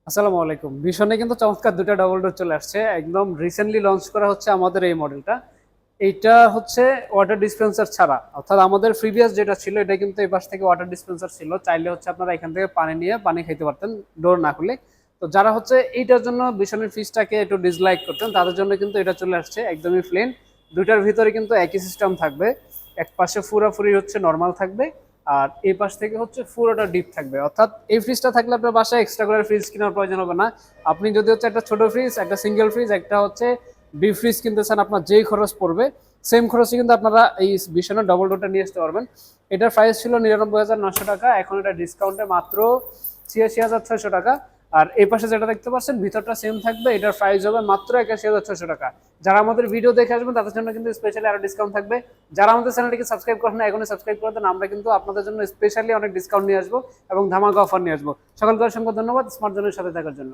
আসসালামু আলাইকুম। ভীষণই কিন্তু চমৎকার দুটো ডাবল ডোর চলে আসছে। একদম রিসেন্টলি লঞ্চ করা হচ্ছে আমাদের এই মডেলটা। এইটা হচ্ছে ওয়াটার ডিসপেন্সার ছাড়া। অর্থাৎ আমাদের প্রিভিয়াস যেটা ছিল এটা কিন্তু এই পাশ থেকে ওয়াটার ডিসপেন্সার ছিল। চাইলে হচ্ছে আপনারা এখান থেকে পানি নিয়ে পানি খাইতে পারতেন ডোর না খুলে। তো যারা হচ্ছে এইটার জন্য ভীষণের ফিসটাকে একটু ডিসলাইক করতেন তাদের জন্য কিন্তু এটা চলে আসছে একদমই প্লেন। দুইটার ভিতরে কিন্তু একই সিস্টেম থাকবে। এক পাশে পুরাপুরি হচ্ছে নরমাল থাকবে। আর এই পাশ থেকে হচ্ছে পুরোটা ডিপ থাকবে। অর্থাৎ এই ফ্রিজটা থাকলে আপনার বাসায় এক্সট্রা করে ফ্রিজ কেনার প্রয়োজন হবে না। আপনি যদি হচ্ছে একটা ছোট ফ্রিজ, একটা সিঙ্গেল ফ্রিজ, একটা হচ্ছে ডিপ ফ্রিজ কিনতে চান, আপনার যেই খরচ পড়বে সেম খরচে কিন্তু আপনারা এই বিশনের ডবল ডোরটা নিয়ে আসতে পারবেন। এটার প্রাইস ছিল ৯৯,৯০০ টাকা, এখন এটা ডিসকাউন্টে মাত্র ৮৬,৬০০ টাকা। আর এই পাশে যেটা দেখতে পাচ্ছেন ভিতরটা সেম থাকবে, এটার প্রাইস হবে মাত্র ৮১,৬০০ টাকা। যারা আমাদের ভিডিও দেখে আসবেন তাদের জন্য কিন্তু স্পেশালি আরো ডিসকাউন্ট থাকবে। যারা আমাদের চ্যানেলটিকে সাবস্ক্রাইব করেন না এখনই সাবস্ক্রাইব করে দেন, আমরা কিন্তু আপনাদের জন্য স্পেশালি অনেক ডিসকাউন্ট নিয়ে আসবো এবং ধামাকা অফার নিয়ে আসবো। সকলকে অসংখ্য ধন্যবাদ স্মার্ট জোনের সাথে থাকার জন্য।